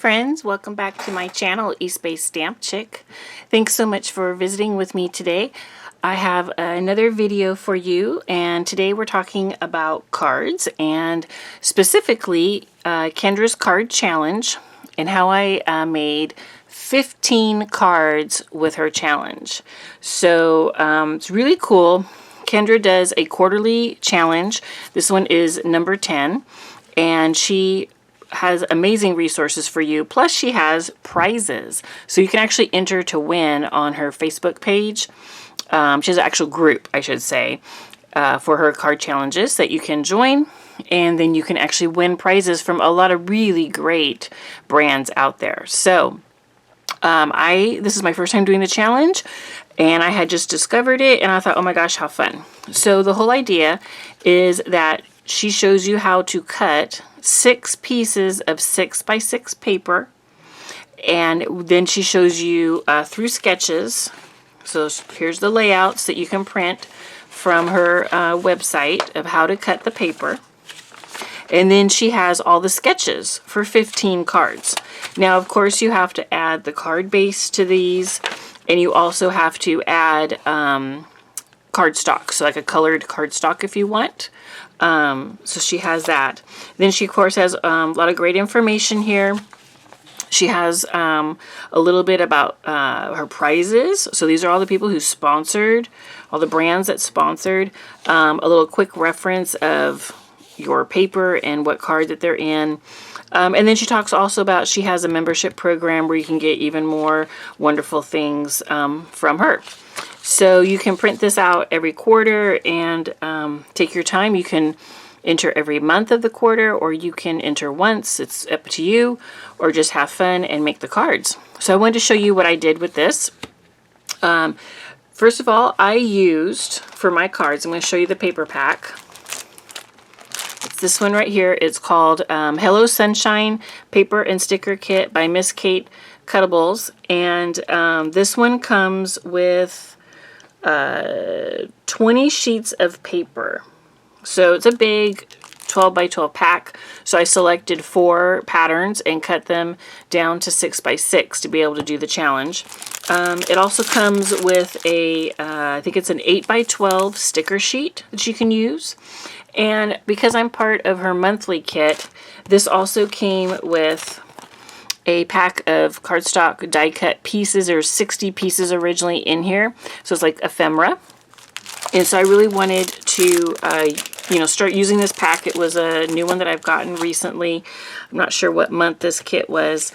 friends, welcome back to my channel, East Bay Stamp Chick. Thanks so much for visiting with me today. I have another video for you, and today we're talking about cards, and specifically Kendra's card challenge and how I made 15 cards with her challenge. So it's really cool. Kendra does a quarterly challenge. This one is number 10, and she has amazing resources for you. Plus she has prizes. So you can actually enter to win on her Facebook page. She has an actual group, I should say, for her card challenges that you can join. And then you can actually win prizes from a lot of really great brands out there. So this is my first time doing the challenge, and I had just discovered it, and I thought, oh my gosh, how fun. So the whole idea is that she shows you how to cut 6 pieces of 6x6 paper, and then she shows you through sketches. So here's the layouts that you can print from her website of how to cut the paper. And then she has all the sketches for 15 cards. Now, of course, you have to add the card base to these, and you also have to add cardstock, so like a colored cardstock if you want. So she has that. Then she, of course, has a lot of great information here. She has a little bit about her prizes. So these are all the people who sponsored, all the brands that sponsored. A little quick reference of your paper and what card that they're in. And then she talks also about she has a membership program where you can get even more wonderful things from her. So you can print this out every quarter and take your time. You can enter every month of the quarter, or you can enter once. It's up to you, or just have fun and make the cards. So I wanted to show you what I did with this. First of all, I used, for my cards, I'm going to show you the paper pack. It's this one right here. It's called Hello Sunshine Paper and Sticker Kit by Miss Kate Cuttables. And this one comes with 20 sheets of paper. So it's a big 12 by 12 pack. So I selected 4 patterns and cut them down to 6 by 6 to be able to do the challenge. It also comes with a, I think it's an 8 by 12 sticker sheet that you can use. And because I'm part of her monthly kit, this also came with a pack of cardstock die cut pieces. There's 60 pieces originally in here, so it's like ephemera. And so I really wanted to start using this pack. It was a new one that I've gotten recently. I'm not sure what month this kit was,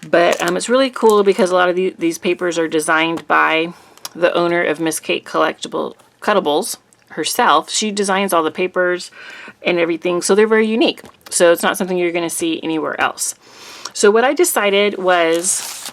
but it's really cool because a lot of these papers are designed by the owner of Miss Kate Cuttables herself. She designs all the papers and everything, so they're very unique. So it's not something you're going to see anywhere else. So what I decided was,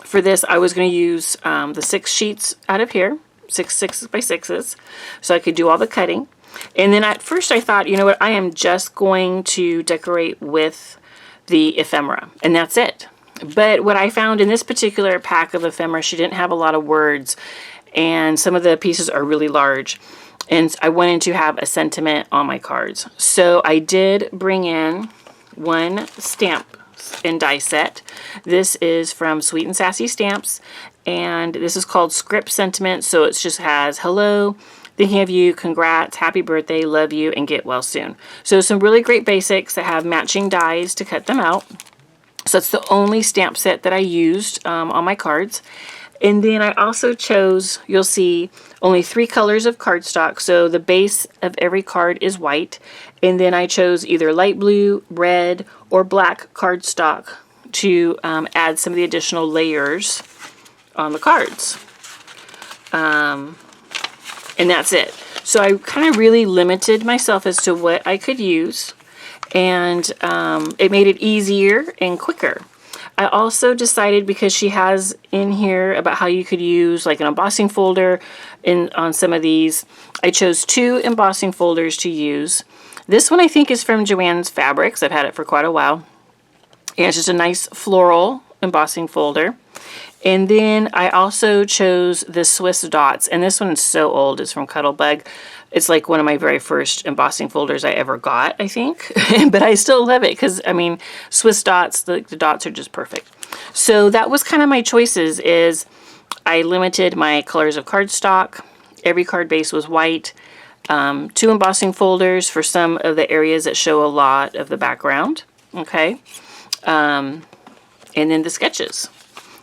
for this, I was going to use the 6 sheets out of here, 6 by 6s, so I could do all the cutting. And then at first I thought, you know what, I am just going to decorate with the ephemera, and that's it. But what I found in this particular pack of ephemera, she didn't have a lot of words, and some of the pieces are really large. And I wanted to have a sentiment on my cards. So I did bring in one stamp and die set. This is from Sweet and Sassy Stamps, and this is called Script Sentiment. So it just has hello, thinking of you, congrats, happy birthday, love you, and get well soon. So some really great basics that have matching dies to cut them out. So that's the only stamp set that I used on my cards. And then I also chose, you'll see, only 3 colors of cardstock. So the base of every card is white. And then I chose either light blue, red, or black cardstock to add some of the additional layers on the cards. And that's it. So I kind of really limited myself as to what I could use. And it made it easier and quicker. I also decided, because she has in here about how you could use like an embossing folder on some of these, I chose 2 embossing folders to use. This one I think is from Joann's Fabrics. I've had it for quite a while. And it's just a nice floral embossing folder. And then I also chose the Swiss Dots, and this one is so old. It's from Cuttlebug. It's like one of my very first embossing folders I ever got, I think. But I still love it because, I mean, Swiss Dots, the dots are just perfect. So that was kind of my choices. Is I limited my colors of cardstock. Every card base was white. 2 embossing folders for some of the areas that show a lot of the background. Okay. And then the sketches.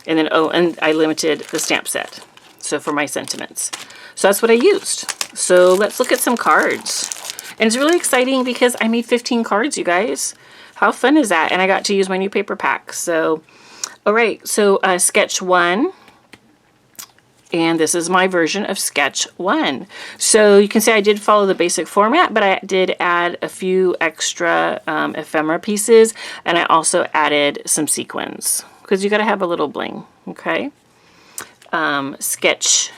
And then, oh, and I limited the stamp set. So for my sentiments. So that's what I used. So let's look at some cards. And it's really exciting because I made 15 cards, you guys. How fun is that? And I got to use my new paper pack. So, all right. So sketch 1. And this is my version of sketch 1. So you can see I did follow the basic format, but I did add a few extra ephemera pieces. And I also added some sequins, because you got to have a little bling, okay? Sketch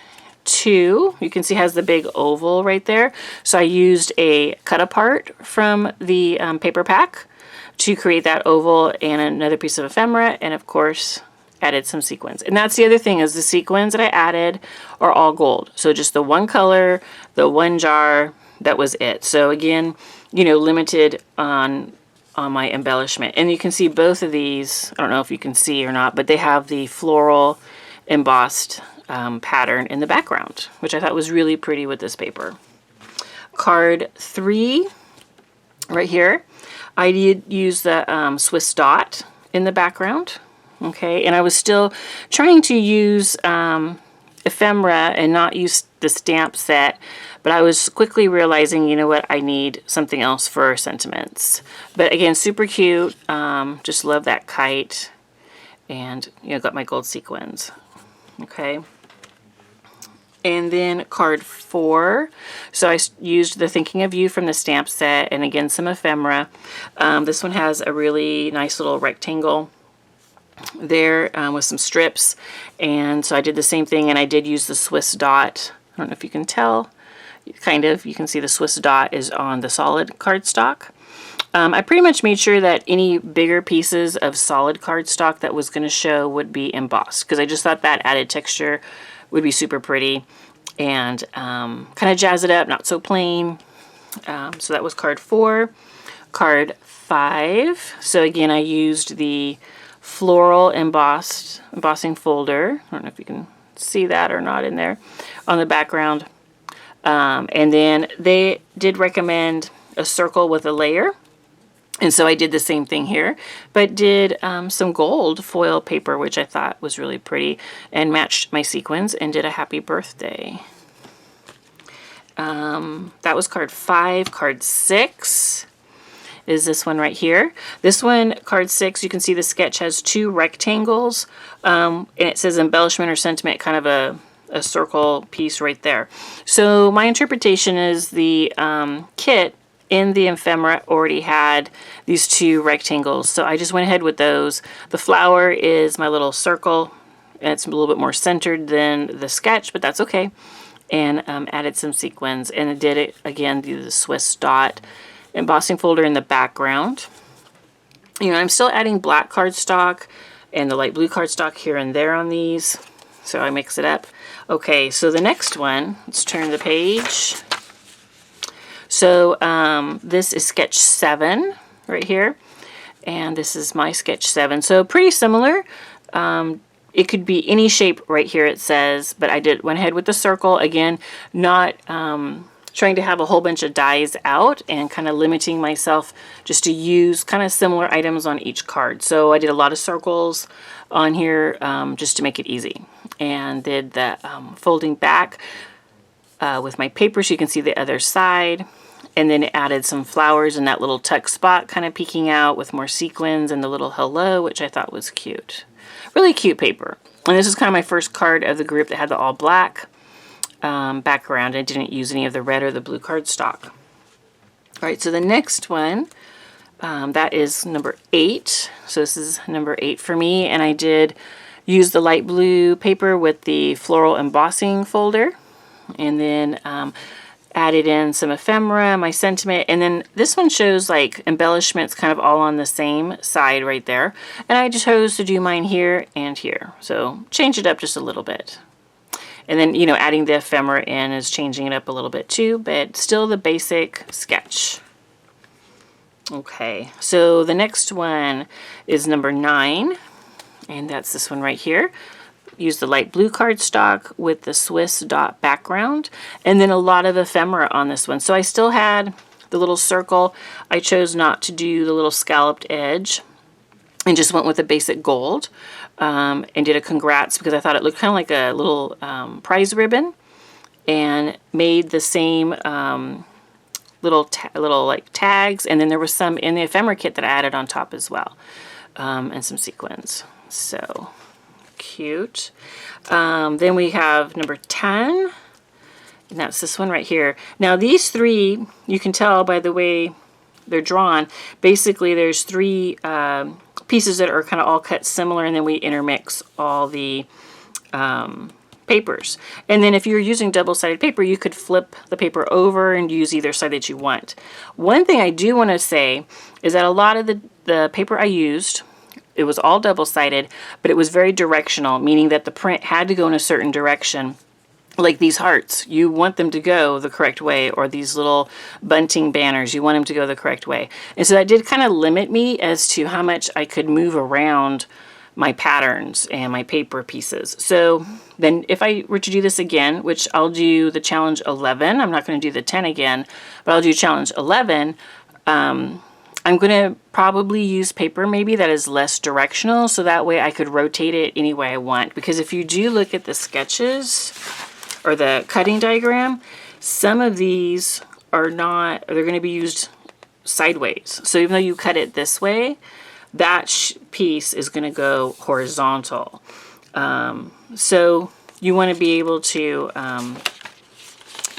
2, you can see has the big oval right there. So I used a cut apart from the paper pack to create that oval and another piece of ephemera, and of course added some sequins. And that's the other thing, is the sequins that I added are all gold. So just the one color, the one jar, that was it. So again, you know, limited on my embellishment. And you can see both of these, I don't know if you can see or not, but they have the floral embossed pattern in the background, which I thought was really pretty with this paper. Card 3, right here, I did use the Swiss dot in the background. Okay, and I was still trying to use ephemera and not use the stamp set, but I was quickly realizing, you know what, I need something else for sentiments. But again, super cute. Just love that kite, and you know, got my gold sequins. Okay, and then card 4. So I used the Thinking of You from the stamp set, and again some ephemera. This one has a really nice little rectangle there with some strips, and so I did the same thing, and I did use the Swiss dot. I don't know if you can tell, kind of, you can see the Swiss dot is on the solid cardstock. I pretty much made sure that any bigger pieces of solid cardstock that was going to show would be embossed, because I just thought that added texture would be super pretty and kind of jazz it up, not so plain. So that was card 4. Card 5, so again I used the floral embossing folder. I don't know if you can see that or not in there on the background. And then they did recommend a circle with a layer. And so I did the same thing here, but did some gold foil paper, which I thought was really pretty, and matched my sequins, and did a happy birthday. That was card 5. Card 6 is this one right here. This one, card 6, you can see the sketch has 2 rectangles, and it says embellishment or sentiment, kind of a circle piece right there. So my interpretation is the kit in the ephemera already had these 2 rectangles, so I just went ahead with those. The flower is my little circle, and it's a little bit more centered than the sketch, but that's okay. And added some sequins, and I did it again, the Swiss dot embossing folder in the background. You know, I'm still adding black cardstock and the light blue cardstock here and there on these, so I mix it up. Okay, so the next one, let's turn the page. So this is sketch 7 right here, and this is my sketch 7. So pretty similar. It could be any shape right here, it says, but I went ahead with the circle. Again, not trying to have a whole bunch of dies out, and kind of limiting myself just to use kind of similar items on each card. So I did a lot of circles on here just to make it easy, and did the folding back with my paper so you can see the other side, and then added some flowers in that little tuck spot kind of peeking out with more sequins and the little hello, which I thought was cute. Really cute paper. And this is kind of my first card of the group that had the all black background. I didn't use any of the red or the blue cardstock. All right, so the next one, that is number 8. So this is number 8 for me, and I did use the light blue paper with the floral embossing folder, and then added in some ephemera, my sentiment, and then this one shows like embellishments kind of all on the same side right there. And I just chose to do mine here and here. So change it up just a little bit. And then, you know, adding the ephemera in is changing it up a little bit too, but still the basic sketch. Okay, so the next one is number 9, and that's this one right here. Use the light blue cardstock with the Swiss dot background, and then a lot of ephemera on this one. So I still had the little circle. I chose not to do the little scalloped edge and just went with the basic gold, and did a congrats because I thought it looked kind of like a little prize ribbon, and made the same little like tags, and then there was some in the ephemera kit that I added on top as well, and some sequins. So cute. Then we have number 10, and that's this one right here. Now these 3, you can tell by the way they're drawn, basically there's 3 pieces that are kind of all cut similar, and then we intermix all the papers. And then if you're using double-sided paper, you could flip the paper over and use either side that you want. One thing I do want to say is that a lot of the paper I used, it was all double-sided, but it was very directional, meaning that the print had to go in a certain direction. Like these hearts, you want them to go the correct way, or these little bunting banners, you want them to go the correct way. And so that did kind of limit me as to how much I could move around my patterns and my paper pieces. So then if I were to do this again, which I'll do the challenge 11, I'm not going to do the 10 again, but I'll do challenge 11, I'm going to probably use paper maybe that is less directional, so that way I could rotate it any way I want. Because if you do look at the sketches or the cutting diagram, some of these are not, they're going to be used sideways. So even though you cut it this way, that piece is going to go horizontal. So you want to be able to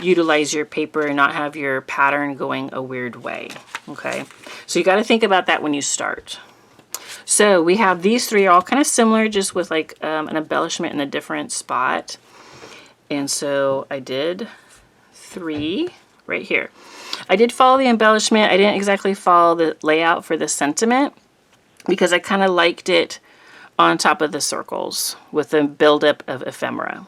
utilize your paper and not have your pattern going a weird way. Okay, so you got to think about that when you start. So we have these 3 all kind of similar, just with like an embellishment in a different spot. And so I did 3 right here. I did follow the embellishment. I didn't exactly follow the layout for the sentiment, because I kind of liked it on top of the circles with a buildup of ephemera.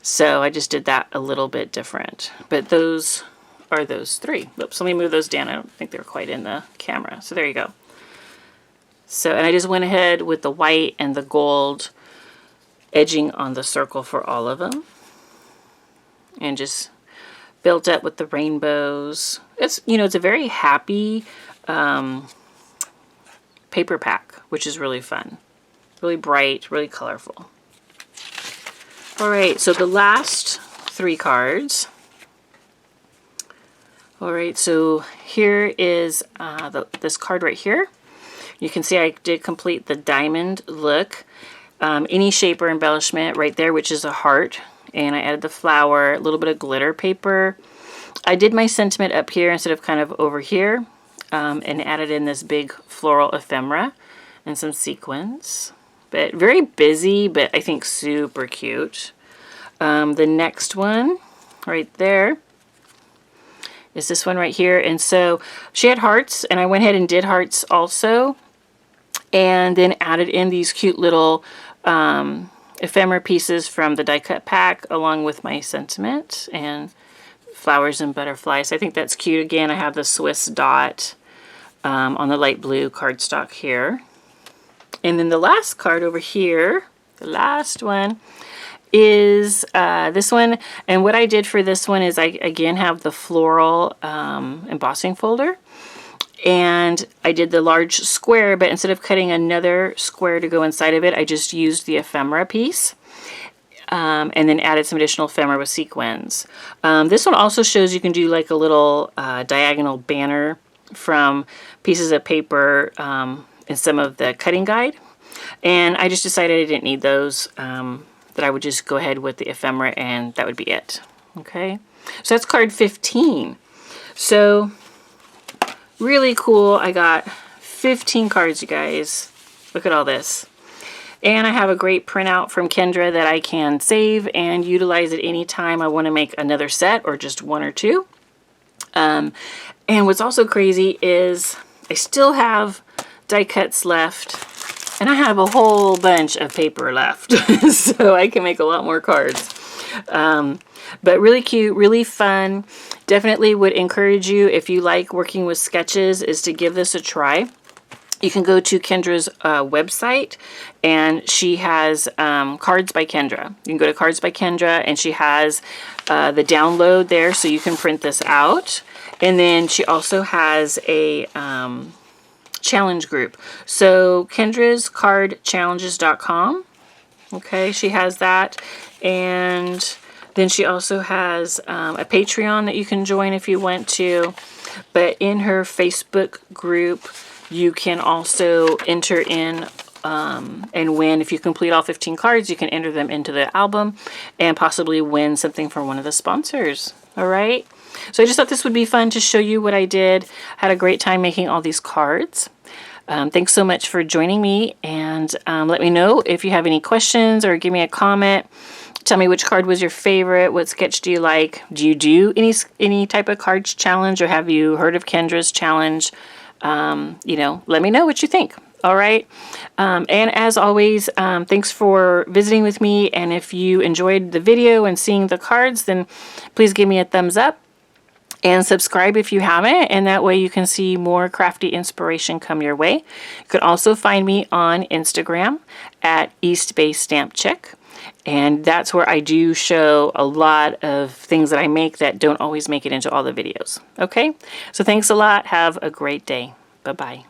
So I just did that a little bit different. But those are those 3. Oops, let me move those down. I don't think they're quite in the camera. So there you go. So, and I just went ahead with the white and the gold edging on the circle for all of them. And just built up with the rainbows. It's, you know, it's a very happy paper pack, which is really fun. Really bright, really colorful. All right, so the last 3 cards. All right, so here is this card right here. You can see I did complete the diamond look. Any shape or embellishment right there, which is a heart. And I added the flower, a little bit of glitter paper. I did my sentiment up here instead of kind of over here. And added in this big floral ephemera and some sequins. But very busy, but I think super cute. The next one right there is this one right here. And so she had hearts, and I went ahead and did hearts also. And then added in these cute little ephemera pieces from the die cut pack along with my sentiment and flowers and butterflies. I think that's cute. Again, I have the Swiss dot on the light blue cardstock here. And then the last card over here, the last one, is this one. And what I did for this one is I again have the floral embossing folder. And I did the large square, but instead of cutting another square to go inside of it, I just used the ephemera piece. And then added some additional ephemera with sequins. This one also shows you can do like a little diagonal banner from pieces of paper in some of the cutting guide. And I just decided I didn't need those, that I would just go ahead with the ephemera and that would be it. Okay, so that's card 15. So really cool. I got 15 cards, you guys. Look at all this. And I have a great printout from Kendra that I can save and utilize at any time I want to make another set or just one or two. And what's also crazy is I still have die cuts left, and I have a whole bunch of paper left. So I can make a lot more cards. But really cute, really fun. Definitely would encourage you, if you like working with sketches, is to give this a try. You can go to Kendra's website, and she has Cards by Kendra. You can go to Cards by Kendra, and she has the download there, so you can print this out. And then she also has a challenge group. So Kendra's cardchallenges.com. Okay, she has that. And then she also has a Patreon that you can join if you want to. But in her Facebook group, you can also enter in and win. If you complete all 15 cards, you can enter them into the album and possibly win something from one of the sponsors. All right. So I just thought this would be fun to show you what I did. Had a great time making all these cards. Thanks so much for joining me, and let me know if you have any questions or give me a comment. Tell me which card was your favorite. What sketch do you like? Do you do any type of cards challenge, or have you heard of Kendra's challenge? You know, let me know what you think. All right. And as always, thanks for visiting with me. And if you enjoyed the video and seeing the cards, then please give me a thumbs up and subscribe if you haven't. And that way you can see more crafty inspiration come your way. You can also find me on Instagram at East Bay Stamp Chick. And that's where I do show a lot of things that I make that don't always make it into all the videos. Okay, so thanks a lot. Have a great day. Bye-bye.